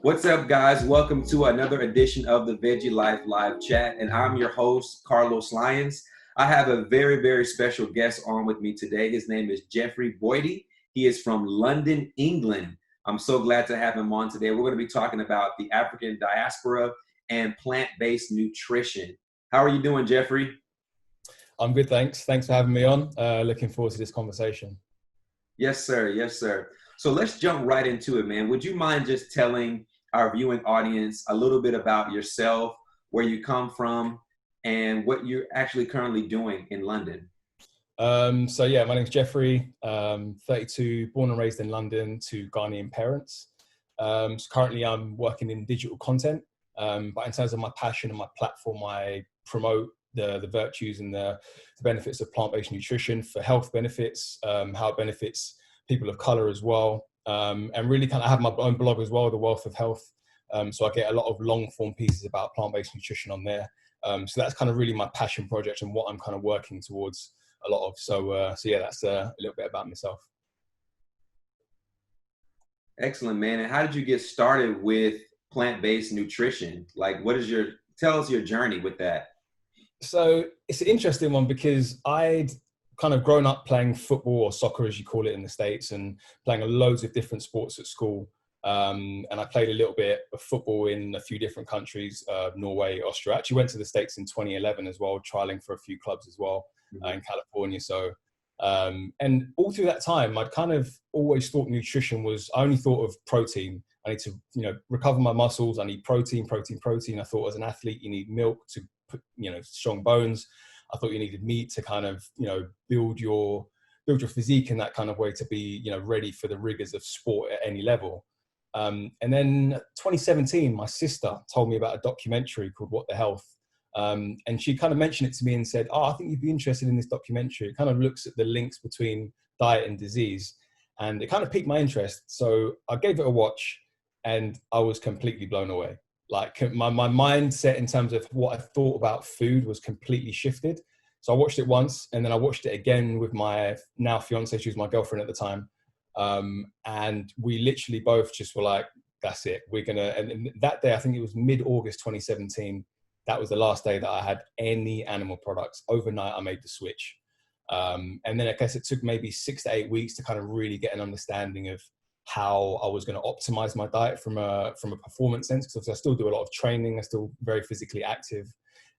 What's up, guys? Welcome to another edition of the Veggie Life Live Chat, and I'm your host, Carlos Lyons. I have a very, very special guest on with me today. His name is Jeffrey Boadi. He is from London, England. I'm so glad to have him on today. We're going to be talking about the African diaspora and plant-based nutrition. How are you doing, Jeffrey? I'm good, thanks. Thanks for having me on. Looking forward to this conversation. Yes, sir. Yes, sir. So let's jump right into it, man. Would you mind just telling our viewing audience a little bit about yourself, where you come from, and what you're actually currently doing in London? So yeah, my name's Jeffrey, 32, born and raised in London to Ghanaian parents. So currently I'm working in digital content, but in terms of my passion and my platform, I promote the virtues and the benefits of plant-based nutrition for health benefits, how it benefits people of color as well. And really kind of have my own blog as well, The Wealth of Health. So I get a lot of long form pieces about plant-based nutrition on there. So that's kind of really my passion project and what I'm kind of working towards a lot of. So yeah, that's a little bit about myself. Excellent, man. And how did you get started with plant-based nutrition? Like, tell us your journey with that. So it's an interesting one because I'd kind of grown up playing football, or soccer as you call it in the States, and playing loads of different sports at school. And I played a little bit of football in a few different countries, Norway, Austria. I actually went to the States in 2011 as well, trialing for a few clubs as well in California. So, and all through that time, I'd kind of always thought nutrition was, I only thought of protein. I need to, recover my muscles. I need protein. I thought as an athlete, you need milk to put, strong bones. I thought you needed meat to kind of, build your physique in that kind of way to be, ready for the rigors of sport at any level. And then 2017, my sister told me about a documentary called What the Health. And she kind of mentioned it to me and said, I think you'd be interested in this documentary. It kind of looks at the links between diet and disease. And it kind of piqued my interest. So I gave it a watch and I was completely blown away. Like my mindset in terms of what I thought about food was completely shifted. So I watched it once and then I watched it again with my now fiance, she was my girlfriend at the time. And we literally both just were like, that's it. And that day, I think it was mid-August 2017. That was the last day that I had any animal products. Overnight, I made the switch. And then I guess it took maybe 6 to 8 weeks to kind of really get an understanding of how I was going to optimize my diet from a performance sense. Because I still do a lot of training. I'm still very physically active.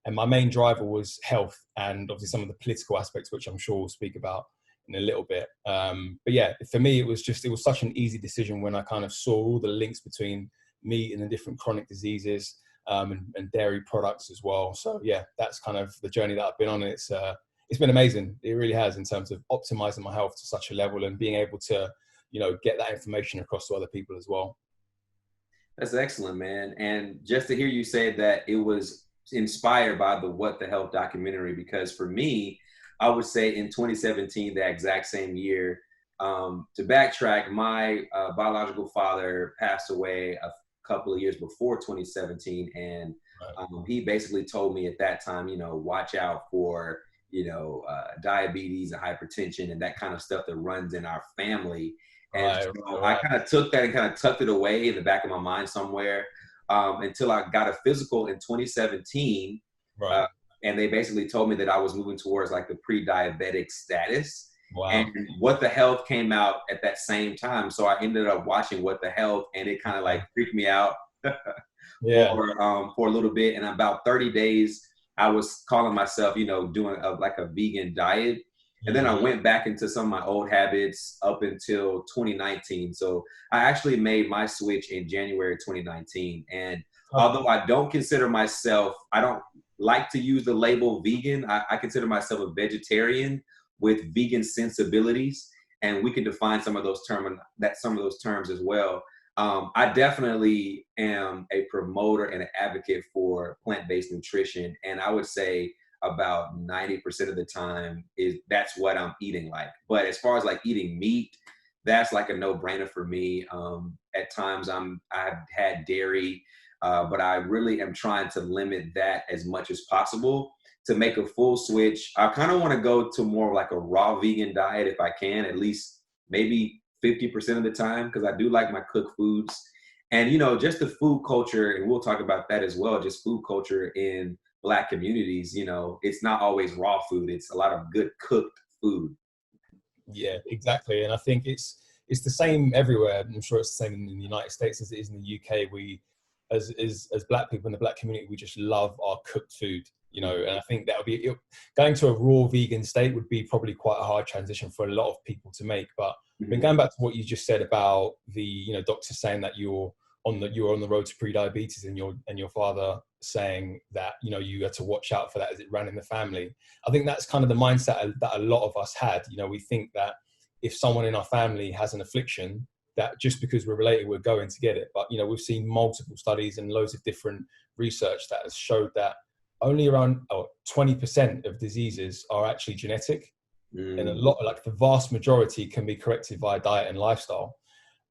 And my main driver was health and obviously some of the political aspects, which I'm sure we'll speak about in a little bit. But yeah, for me, it was such an easy decision when I kind of saw all the links between meat and the different chronic diseases and dairy products as well. So yeah, that's kind of the journey that I've been on. It's been amazing. It really has, in terms of optimizing my health to such a level and being able to, get that information across to other people as well. That's excellent, man. And just to hear you say that it was inspired by the What the Health documentary, because for me, I would say in 2017, the exact same year, to backtrack, my biological father passed away a couple of years before 2017. And he basically told me at that time, watch out for, diabetes and hypertension and that kind of stuff that runs in our family. And so I kind of took that and kind of tucked it away in the back of my mind somewhere until I got a physical in 2017. Right. And they basically told me that I was moving towards like the pre-diabetic status. Wow. And What the Health came out at that same time. So I ended up watching What the Health, and it kind of like freaked me out for a little bit. And about 30 days, I was calling myself, doing like a vegan diet. And then I went back into some of my old habits up until 2019. So I actually made my switch in January 2019. And although I don't consider myself, I don't like to use the label vegan, I consider myself a vegetarian with vegan sensibilities. And we can define some of those terms as well. I definitely am a promoter and an advocate for plant-based nutrition. And I would say about 90% of the time that's what I'm eating like. But as far as like eating meat, that's like a no-brainer for me. At times I've had dairy, but I really am trying to limit that as much as possible to make a full switch. I kind of want to go to more like a raw vegan diet if I can, at least maybe 50% of the time, because I do like my cooked foods. And, you know, just the food culture, and we'll talk about that as well, just food culture in Black communities, you know, it's not always raw food. It's a lot of good cooked food. Yeah, exactly. And I think it's the same everywhere. I'm sure it's the same in the United States as it is in the UK. We, as Black people in the Black community, we just love our cooked food, you know. And I think that would be going to a raw vegan state would be probably quite a hard transition for a lot of people to make. But I mean, going back to what you just said about the, you know, doctor saying that you're on the road to pre-diabetes, and your father saying that, you know, you had to watch out for that as it ran in the family. I think that's kind of the mindset that a lot of us had. You know, we think that if someone in our family has an affliction, that just because we're related, we're going to get it. But, you know, we've seen multiple studies and loads of different research that has showed that only around 20% of diseases are actually genetic. And a lot, like the vast majority, can be corrected via diet and lifestyle.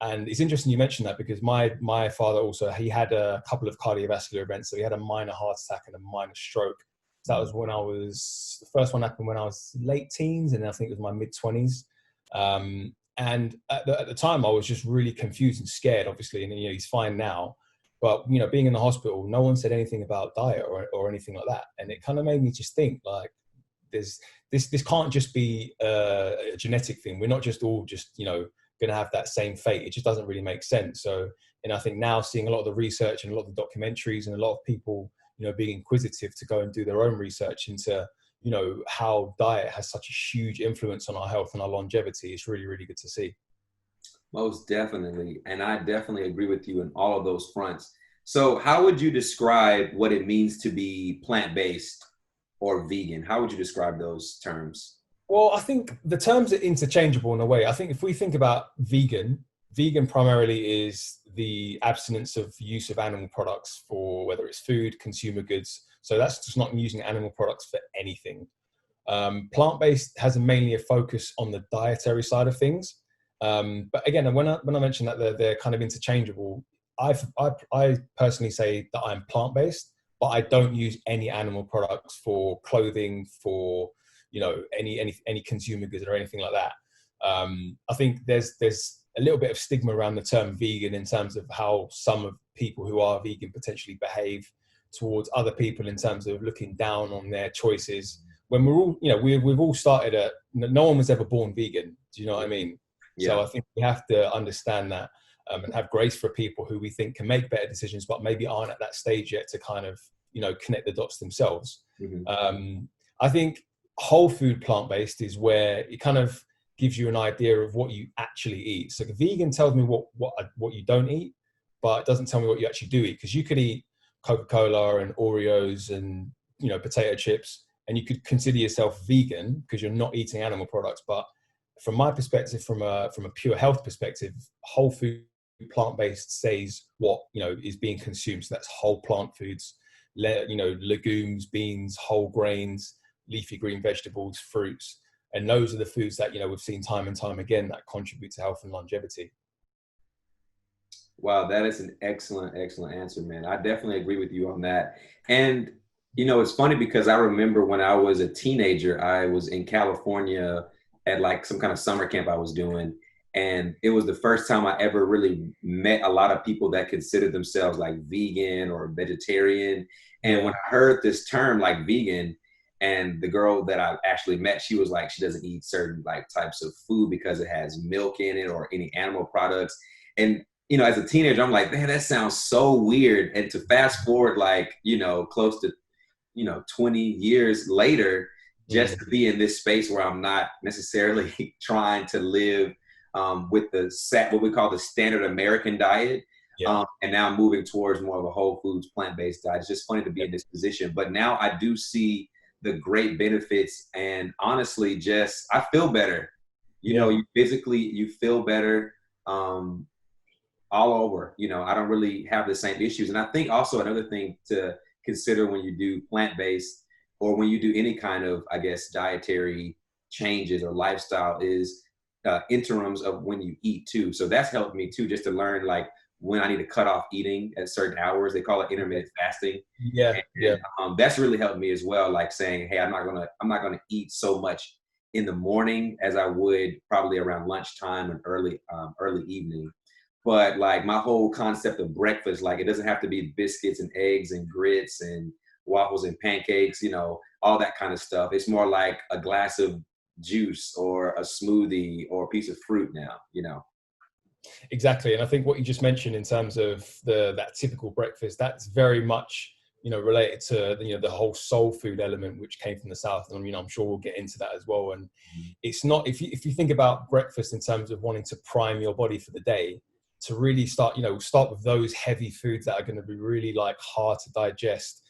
And it's interesting you mentioned that, because my father also, he had a couple of cardiovascular events. So he had a minor heart attack and a minor stroke. So that was the first one happened when I was late teens, and I think it was my mid 20s. And at the time I was just really confused and scared, obviously. And, you know, he's fine now, but, you know, being in the hospital, no one said anything about diet or anything like that. And it kind of made me just think, like, this can't just be a genetic thing. We're not just all just, you know, going to have that same fate. It just doesn't really make sense. So, and I think now seeing a lot of the research and a lot of the documentaries and a lot of people, you know, being inquisitive to go and do their own research into, you know, how diet has such a huge influence on our health and our longevity, it's really, really good to see. Most definitely. And I definitely agree with you in all of those fronts. So how would you describe what it means to be plant-based or vegan? How would you describe those terms? Well, I think the terms are interchangeable in a way. I think if we think about vegan primarily is the abstinence of use of animal products for whether it's food, consumer goods. So that's just not using animal products for anything. Plant-based has mainly a focus on the dietary side of things. But again, when I mention that they're kind of interchangeable, I personally say that I'm plant-based, but I don't use any animal products for clothing, for, you know, any consumer goods or anything like that. I think there's a little bit of stigma around the term vegan in terms of how some of people who are vegan potentially behave towards other people in terms of looking down on their choices. When we're all, you know, we've all started at, no one was ever born vegan. Do you know what I mean? Yeah. So I think we have to understand that, and have grace for people who we think can make better decisions, but maybe aren't at that stage yet to kind of, you know, connect the dots themselves. I think whole food plant-based is where it kind of gives you an idea of what you actually eat. So the vegan tells me what you don't eat, but it doesn't tell me what you actually do eat. Because you could eat Coca-Cola and Oreos and, you know, potato chips, and you could consider yourself vegan because you're not eating animal products. But from my perspective, from a pure health perspective, whole food plant-based says what, you know, is being consumed. So that's whole plant foods, you know, legumes, beans, whole grains, leafy green vegetables, fruits. And those are the foods that, you know, we've seen time and time again that contribute to health and longevity. Wow, that is an excellent, excellent answer, man. I definitely agree with you on that. And, you know, it's funny because I remember when I was a teenager, I was in California at like some kind of summer camp I was doing. And it was the first time I ever really met a lot of people that considered themselves like vegan or vegetarian. And when I heard this term like vegan, and the girl that I actually met, she was like, she doesn't eat certain like types of food because it has milk in it or any animal products. And, you know, as a teenager, I'm like, man, that sounds so weird. And to fast forward, like, you know, close to, you know, 20 years later, just to be in this space where I'm not necessarily trying to live with what we call the standard American diet. And now moving towards more of a whole foods, plant-based diet. It's just funny to be in this position. But now I do see the great benefits, and honestly, just, I feel better. You know, you physically, you feel better all over. You know, I don't really have the same issues. And I think also another thing to consider when you do plant-based or when you do any kind of, I guess, dietary changes or lifestyle is interims of when you eat too. So that's helped me too, just to learn like when I need to cut off eating at certain hours. They call it intermittent fasting. That's really helped me as well. Like saying, hey, I'm not gonna eat so much in the morning as I would probably around lunchtime and early evening. But like my whole concept of breakfast, like it doesn't have to be biscuits and eggs and grits and waffles and pancakes, all that kind of stuff. It's more like a glass of juice or a smoothie or a piece of fruit now. Exactly. And I think what you just mentioned in terms of that typical breakfast, that's very much, related to, the whole soul food element, which came from the South. And, I'm sure we'll get into that as well. And it's not, if you think about breakfast in terms of wanting to prime your body for the day, to really start with those heavy foods that are going to be really like hard to digest.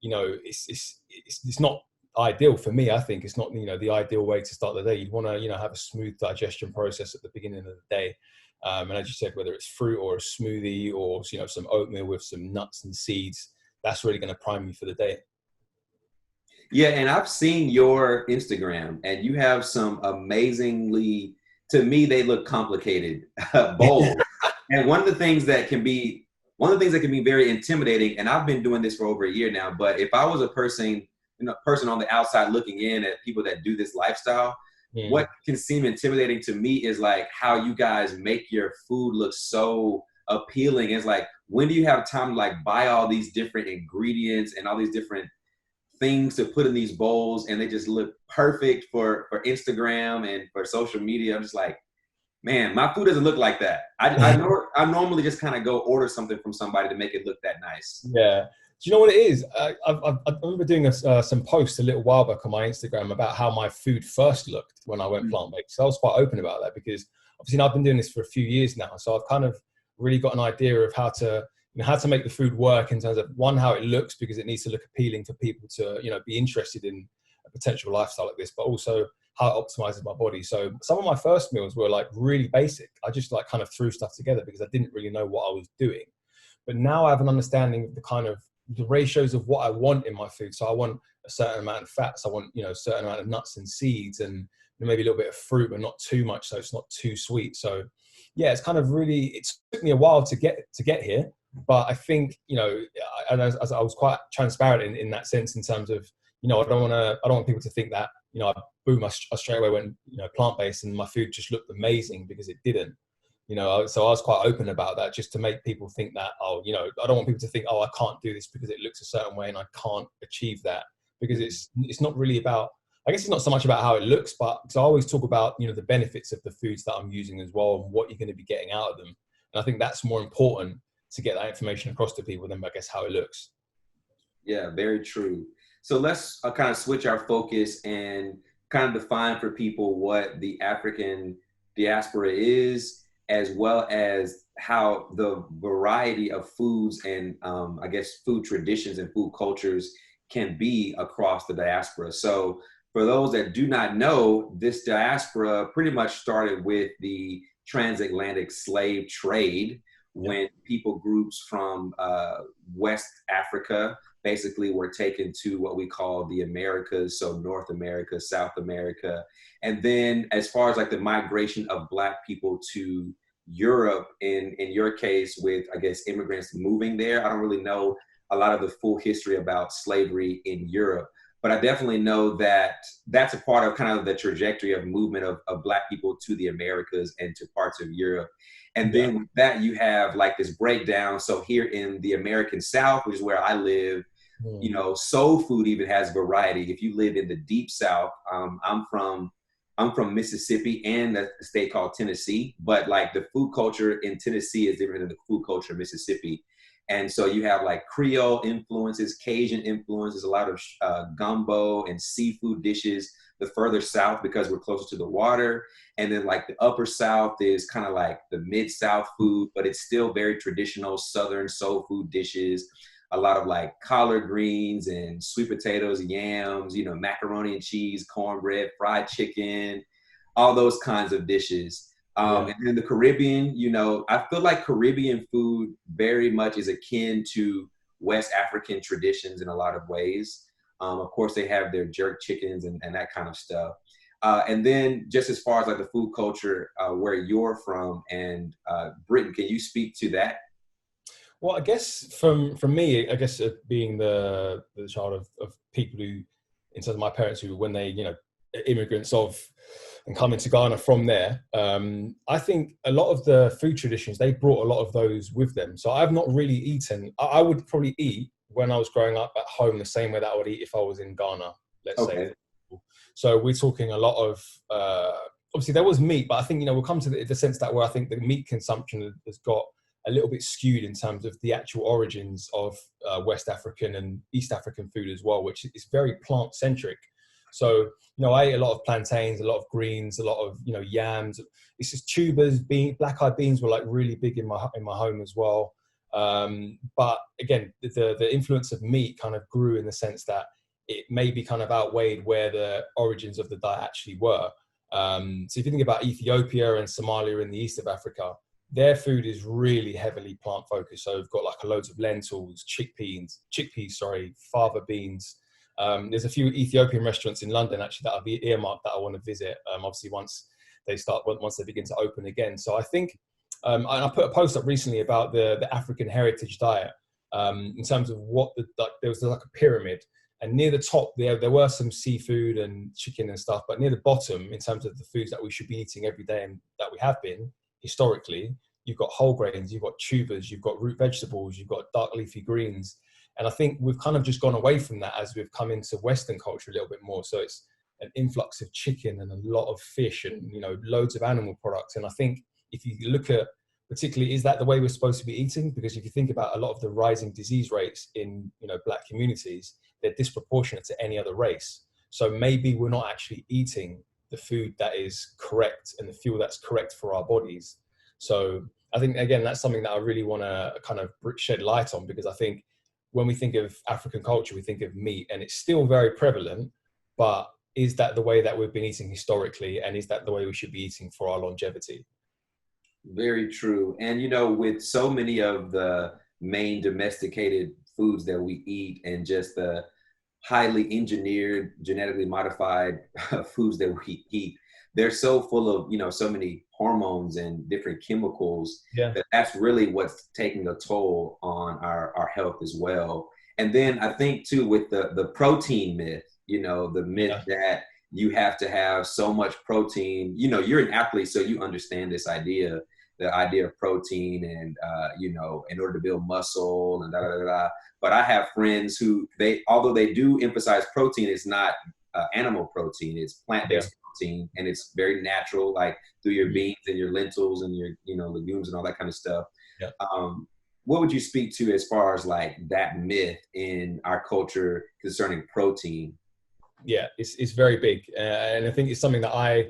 It's not ideal for me. I think it's not, the ideal way to start the day. You'd want to, have a smooth digestion process at the beginning of the day. And as you said, whether it's fruit or a smoothie or, some oatmeal with some nuts and seeds, that's really going to prime you for the day. Yeah, and I've seen your Instagram, and you have some amazingly, to me, they look complicated bowls. And one of the things that can be very intimidating, and I've been doing this for over a year now, but if I was a person on the outside looking in at people that do this lifestyle, what can seem intimidating to me is like how you guys make your food look so appealing. It's like, when do you have time to like buy all these different ingredients and all these different things to put in these bowls, and they just look perfect for Instagram and for social media? I'm just like, man, my food doesn't look like that. I normally just kind of go order something from somebody to make it look that nice. Yeah. Do you know what it is? I remember doing some posts a little while back on my Instagram about how my food first looked when I went plant-based. So I was quite open about that, because obviously I've been doing this for a few years now. So I've kind of really got an idea of how to make the food work in terms of, one, how it looks, because it needs to look appealing for people to, be interested in a potential lifestyle like this, but also how it optimizes my body. So some of my first meals were like really basic. I just like kind of threw stuff together because I didn't really know what I was doing. But now I have an understanding of the ratios of what I want in my food. So I want a certain amount of fats. I want, a certain amount of nuts and seeds, and maybe a little bit of fruit, but not too much, so it's not too sweet. So yeah, it's kind of really, it took me a while to get here. But I think, and as I was quite transparent in that sense, in terms of, I don't want people to think that, I straight away went, plant-based and my food just looked amazing, because it didn't. So I was quite open about that, just to make people think that, I don't want people to think, I can't do this because it looks a certain way and I can't achieve that, because it's not really about, I guess it's not so much about how it looks, but because I always talk about, the benefits of the foods that I'm using as well, and what you're going to be getting out of them. And I think that's more important to get that information across to people than, I guess, how it looks. Yeah, very true. So let's kind of switch our focus and kind of define for people what the African diaspora is, as well as how the variety of foods and I guess food traditions and food cultures can be across the diaspora. So for those that do not know, this diaspora pretty much started with the transatlantic slave trade, when people groups from West Africa basically were taken to what we call the Americas, so North America, South America. And then as far as like the migration of Black people to Europe, in your case with, I guess, immigrants moving there, I don't really know a lot of the full history about slavery in Europe, but I definitely know that that's a part of kind of the trajectory of movement of Black people to the Americas and to parts of Europe. And then with that, you have like this breakdown. So here in the American South, which is where I live, soul food even has variety. If you live in the deep South, I'm from Mississippi and a state called Tennessee, but like the food culture in Tennessee is different than the food culture in Mississippi. And so you have like Creole influences, Cajun influences, a lot of gumbo and seafood dishes, the further south because we're closer to the water. And then like the upper South is kind of like the mid-South food, but it's still very traditional Southern soul food dishes. A lot of like collard greens and sweet potatoes, yams, macaroni and cheese, cornbread, fried chicken, all those kinds of dishes. And then the Caribbean, I feel like Caribbean food very much is akin to West African traditions in a lot of ways. Of course, they have their jerk chickens and that kind of stuff. And then just as far as like the food culture where you're from and Britain, can you speak to that? Well, I guess from me, I guess being the child of people who, in terms of my parents, who when they, immigrants of and coming to Ghana from there, I think a lot of the food traditions, they brought a lot of those with them. So I've not really eaten, I would probably eat when I was growing up at home the same way that I would eat if I was in Ghana, let's say. So we're talking a lot of, obviously there was meat, but I think, we'll come to the sense that where I think the meat consumption has got a little bit skewed in terms of the actual origins of West African and East African food as well, which is very plant centric. So, I ate a lot of plantains, a lot of greens, a lot of, yams. It's just tubers, black-eyed beans were like really big in my home as well. But again, the influence of meat kind of grew in the sense that it maybe kind of outweighed where the origins of the diet actually were. So if you think about Ethiopia and Somalia in the east of Africa, their food is really heavily plant focused. So we've got like loads of lentils, chickpeas, fava beans. There's a few Ethiopian restaurants in London actually that I've earmarked that I want to visit. Obviously once they begin to open again. So I think, and I put a post up recently about the African heritage diet, in terms of there was like a pyramid, and near the top there were some seafood and chicken and stuff, but near the bottom, in terms of the foods that we should be eating every day and that we have been historically, you've got whole grains, you've got tubers, you've got root vegetables, you've got dark leafy greens. And I think we've kind of just gone away from that as we've come into Western culture a little bit more. So it's an influx of chicken and a lot of fish and, loads of animal products. And I think if you look at, particularly, is that the way we're supposed to be eating? Because if you think about a lot of the rising disease rates in, Black communities, they're disproportionate to any other race. So maybe we're not actually eating the food that is correct and the fuel that's correct for our bodies. So I think, again, that's something that I really want to kind of shed light on, because I think when we think of African culture, we think of meat, and it's still very prevalent, but is that the way that we've been eating historically? And is that the way we should be eating for our longevity? Very true. And, with so many of the main domesticated foods that we eat and just the highly engineered, genetically modified foods that we eat, they're so full of, so many hormones and different chemicals, that's really what's taking a toll on our health as well. And then I think too, with the protein myth, the myth that you have to have so much protein, you're an athlete, so you understand this idea, the idea of protein and, in order to build muscle and But I have friends who although they do emphasize protein, it's not animal protein, it's plant-based protein, and it's very natural, like through your beans and your lentils and your, legumes and all that kind of stuff. Yeah. What would you speak to as far as like that myth in our culture concerning protein? Yeah, it's very big. And I think it's something that I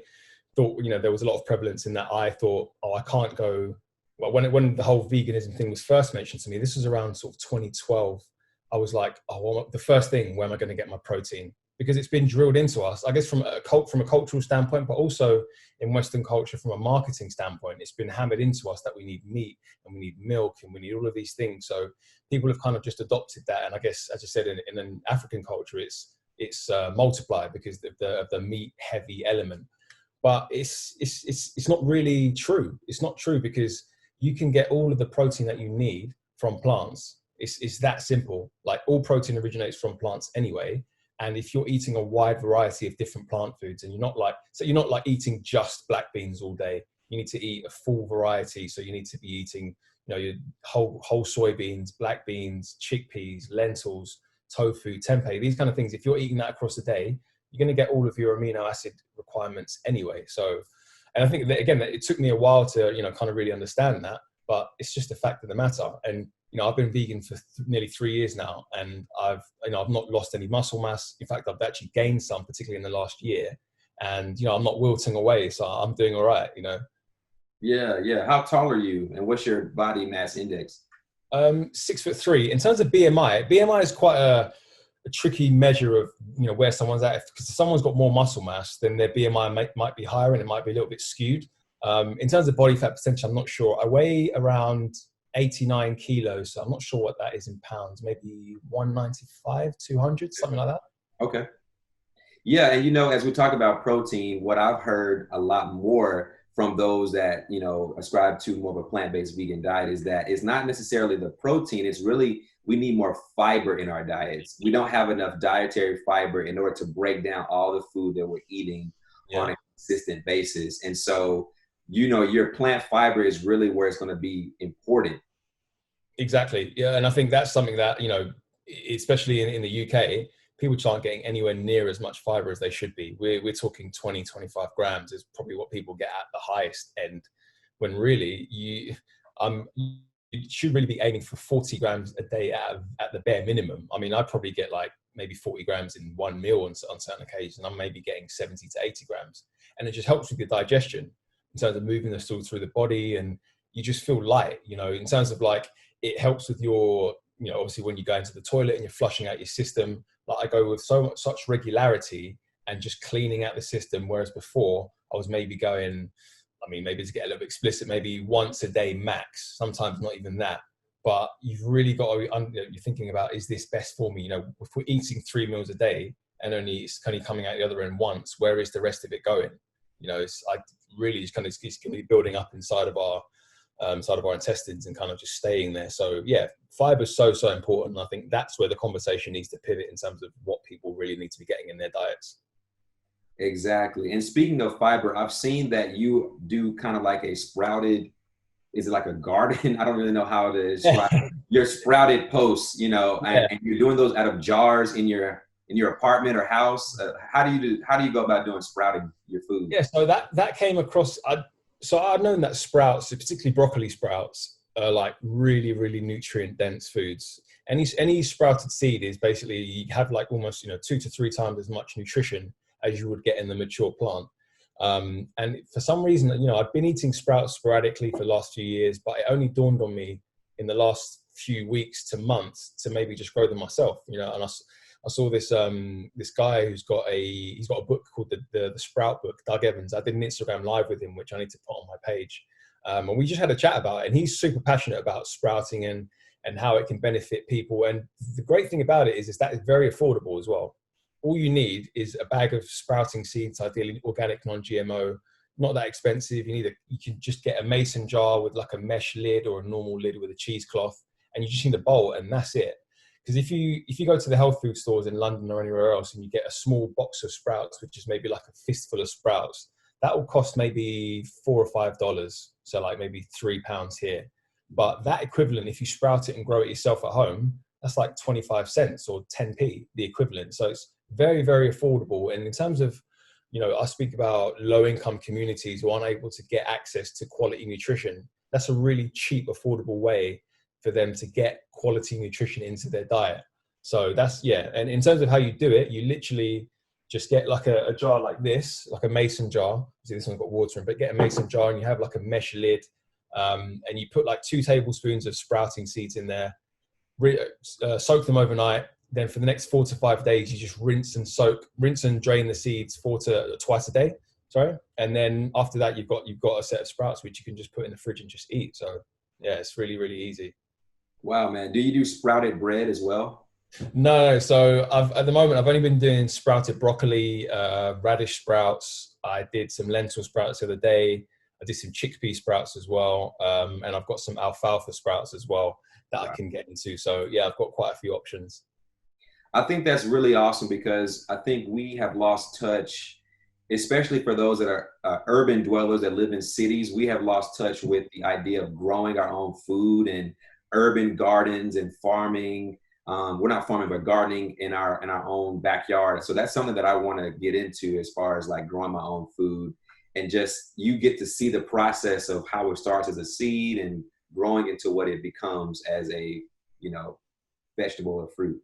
thought, there was a lot of prevalence in that. I thought, I can't go, well, when the whole veganism thing was first mentioned to me, this was around sort of 2012. I was like, well, the first thing, where am I going to get my protein? Because it's been drilled into us, I guess, from a cultural standpoint, but also in Western culture, from a marketing standpoint, it's been hammered into us that we need meat and we need milk and we need all of these things. So people have kind of just adopted that. And I guess, as I said, in an African culture, it's multiplied because of the meat heavy element. But it's not really true. It's not true, because you can get all of the protein that you need from plants. It's that simple. Like, all protein originates from plants anyway. And if you're eating a wide variety of different plant foods, and you're not like eating just black beans all day, you need to eat a full variety. So you need to be eating, your whole soybeans, black beans, chickpeas, lentils, tofu, tempeh, these kind of things. If you're eating that across the day, you're going to get all of your amino acid requirements anyway. So, and I think that, again, it took me a while to, kind of really understand that, but it's just a fact of the matter. And, I've been vegan for nearly 3 years now, and I've not lost any muscle mass. In fact, I've actually gained some, particularly in the last year. And, I'm not wilting away, so I'm doing all right, Yeah. How tall are you, and what's your body mass index? 6'3". In terms of BMI is quite a tricky measure of, where someone's at. Because if someone's got more muscle mass, then their BMI might be higher, and it might be a little bit skewed. In terms of body fat percentage, I'm not sure. I weigh around 89 kilos, so I'm not sure what that is in pounds. Maybe 195, 200, something like that. Okay. Yeah, and as we talk about protein, what I've heard a lot more from those that ascribe to more of a plant-based vegan diet is that it's not necessarily the protein. It's really, we need more fiber in our diets. We don't have enough dietary fiber in order to break down all the food that we're eating on a consistent basis. And so, you know, your plant fiber is really where it's going to be important. Exactly. Yeah. And I think that's something that, you know, especially in the UK, people just aren't getting anywhere near as much fiber as they should be. We're talking 20, 25 grams is probably what people get at the highest end, when really you should really be aiming for 40 grams a day at the bare minimum. I mean, I probably get like maybe 40 grams in one meal on certain occasions. I'm maybe getting 70 to 80 grams. And it just helps with your digestion in terms of moving the stool through the body, and you just feel light, you know, in terms of like, it helps with your, you know, obviously when you go into the toilet and you're flushing out your system, like I go with such regularity and just cleaning out the system. Whereas before I was maybe going, I mean, maybe to get a little bit explicit, maybe once a day max, sometimes not even that. But you've really got to, you're thinking about, is this best for me? You know, if we're eating 3 meals a day and it's kind of coming out the other end once, where is the rest of it going? You know, it's really kind of, it's going to be building up inside of our intestines and kind of just staying there. So yeah, fiber is so important. I think that's where the conversation needs to pivot in terms of what people really need to be getting in their diets. Exactly. And speaking of fiber, I've seen that you do kind of like a sprouted, is it like a garden? I don't really know how to describe your sprouted posts, you know, Yeah. and you're doing those out of jars in your apartment or house. How do you go about doing sprouting your food? Yeah. So that came across. So I've known that sprouts, particularly broccoli sprouts, are like really, really nutrient dense foods. Any sprouted seed is basically, you have like almost, you know, 2 to 3 times as much nutrition as you would get in the mature plant. And for some reason, you know, I've been eating sprouts sporadically for the last few years, but it only dawned on me in the last few weeks to months to maybe just grow them myself, you know. And I saw this guy who's got a book called the Sprout Book, Doug Evans. I did an Instagram live with him, which I need to put on my page. And we just had a chat about it, and he's super passionate about sprouting and how it can benefit people. And the great thing about it is that it's very affordable as well. All you need is a bag of sprouting seeds, ideally organic, non-GMO, not that expensive. You can just get a mason jar with like a mesh lid or a normal lid with a cheesecloth, and you just need a bowl, and that's it. Because if you go to the health food stores in London or anywhere else and you get a small box of sprouts, which is maybe like a fistful of sprouts, that will cost maybe $4 or $5. So like maybe £3 here. But that equivalent, if you sprout it and grow it yourself at home, that's like 25 cents or 10p, the equivalent. So it's very, very affordable. And in terms of, you know, I speak about low income communities who aren't able to get access to quality nutrition. That's a really cheap, affordable way for them to get quality nutrition into their diet. So that's, yeah. And in terms of how you do it, you literally just get like a jar like this, like a mason jar. See, this one's got water in, but get a mason jar and you have like a mesh lid. And you put like 2 tablespoons of sprouting seeds in there, soak them overnight. Then for the next 4 to 5 days, you just rinse and drain the seeds twice a day. Sorry. And then after that, you've got a set of sprouts, which you can just put in the fridge and just eat. So yeah, it's really, really easy. Wow, man. Do you do sprouted bread as well? No. So at the moment, I've only been doing sprouted broccoli, radish sprouts. I did some lentil sprouts the other day. I did some chickpea sprouts as well. And I've got some alfalfa sprouts as well that I can get into. So yeah, I've got quite a few options. I think that's really awesome because I think we have lost touch, especially for those that are urban dwellers that live in cities. We have lost touch with the idea of growing our own food and urban gardens and farming. We're not farming, but gardening in our own backyard. So that's something that I want to get into as far as like growing my own food, and just you get to see the process of how it starts as a seed and growing into what it becomes as a, you know, vegetable or fruit.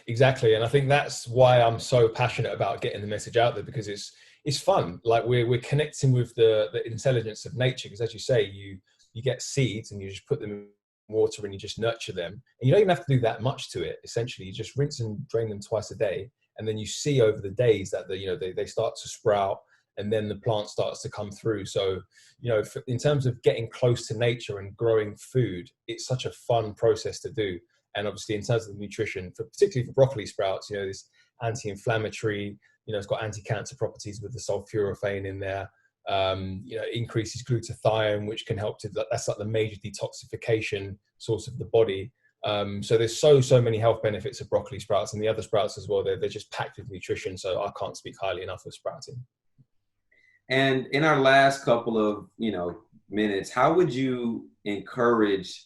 Exactly. And I think that's why I'm so passionate about getting the message out there, because it's fun. Like we're connecting with the intelligence of nature. Because as you say, you get seeds and you just put them in water and you just nurture them. And you don't even have to do that much to it. Essentially, you just rinse and drain them twice a day. And then you see over the days that they start to sprout, and then the plant starts to come through. So, you know, in terms of getting close to nature and growing food, it's such a fun process to do. And obviously in terms of the nutrition, particularly for broccoli sprouts, you know, this anti-inflammatory, you know, it's got anti-cancer properties with the sulforaphane in there. You know, increases glutathione, which can help that's like the major detoxification source of the body. So there's so many health benefits of broccoli sprouts, and the other sprouts as well. They're just packed with nutrition. So I can't speak highly enough of sprouting. And in our last couple of, minutes, how would you encourage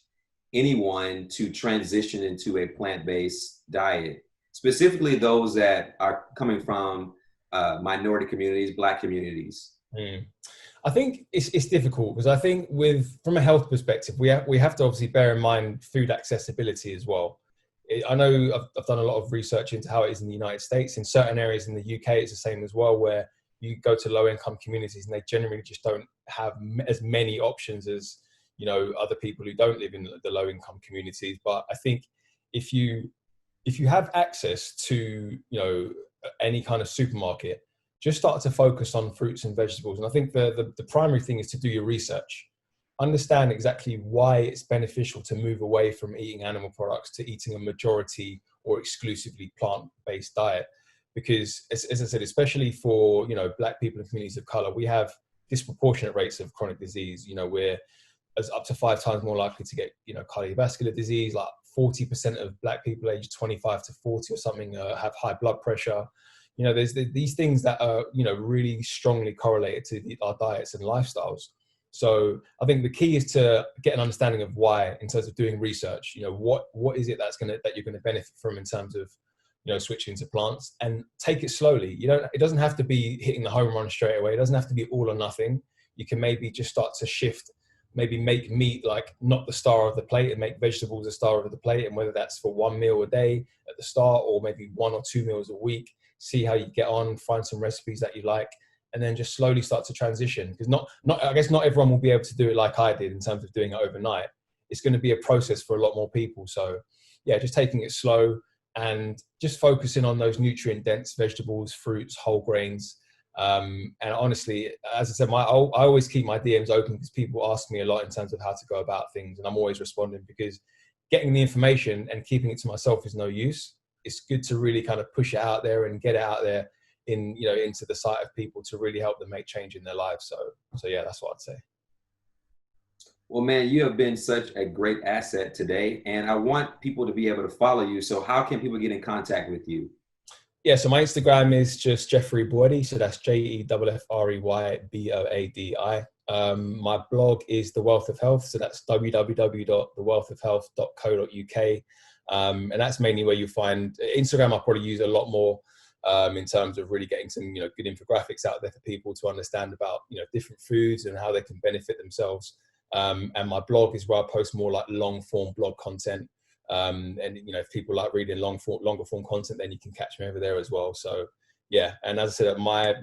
anyone to transition into a plant-based diet, specifically those that are coming from minority communities, Black communities? Mm. I think it's difficult because I think from a health perspective, we have to obviously bear in mind food accessibility as well. I know I've done a lot of research into how it is in the United States. In certain areas in the UK, it's the same as well, where you go to low income communities and they generally just don't have as many options as, other people who don't live in the low income communities. But I think if you have access to, any kind of supermarket, just start to focus on fruits and vegetables. And I think the primary thing is to do your research. Understand exactly why it's beneficial to move away from eating animal products to eating a majority or exclusively plant-based diet. Because as I said, especially for, Black people and communities of color, we have disproportionate rates of chronic disease. We're as up to 5 times more likely to get, cardiovascular disease. Like 40% of Black people aged 25 to 40 or something have high blood pressure. There's these things that are, really strongly correlated to our diets and lifestyles. So I think the key is to get an understanding of why, in terms of doing research. What is it that you're going to benefit from in terms of, switching to plants, and take it slowly. It doesn't have to be hitting the home run straight away. It doesn't have to be all or nothing. You can maybe just start to shift, maybe make meat like not the star of the plate and make vegetables the star of the plate. And whether that's for 1 meal a day at the start, or maybe 1 or 2 meals a week, see how you get on, find some recipes that you like, and then just slowly start to transition. Because I guess not everyone will be able to do it like I did in terms of doing it overnight. It's going to be a process for a lot more people. So yeah, just taking it slow and just focusing on those nutrient dense vegetables, fruits, whole grains. And honestly, as I said, I always keep my DMs open because people ask me a lot in terms of how to go about things, and I'm always responding, because getting the information and keeping it to myself is no use. It's good to really kind of push it out there and get it out there into the sight of people to really help them make change in their lives. So yeah, that's what I'd say. Well, man, you have been such a great asset today, and I want people to be able to follow you. So how can people get in contact with you? Yeah, so my Instagram is just Jeffrey Boadi. So that's JEFFREYBOADI. My blog is The Wealth of Health. So that's www.thewealthofhealth.co.uk. And that's mainly where you find Instagram. I'll probably use a lot more in terms of really getting some, good infographics out there for people to understand about, different foods and how they can benefit themselves. And my blog is where I post more like long form blog content. And if people like reading longer form content, then you can catch me over there as well. So yeah, and as I said, my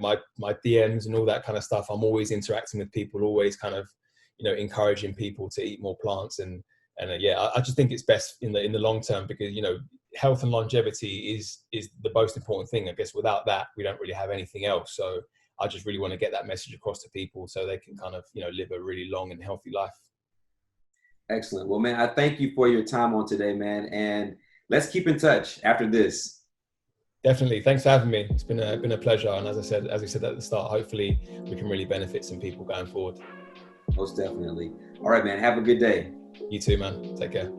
DMs and all that kind of stuff, I'm always interacting with people, always kind of encouraging people to eat more plants. And yeah, I just think it's best in the long term, because health and longevity is the most important thing. I guess without that, we don't really have anything else. So I just really want to get that message across to people so they can kind of live a really long and healthy life. Excellent. Well, man, I thank you for your time on today, man. And let's keep in touch after this. Definitely. Thanks for having me. It's been a pleasure. And as we said at the start, hopefully we can really benefit some people going forward. Most definitely. All right, man. Have a good day. You too, man. Take care.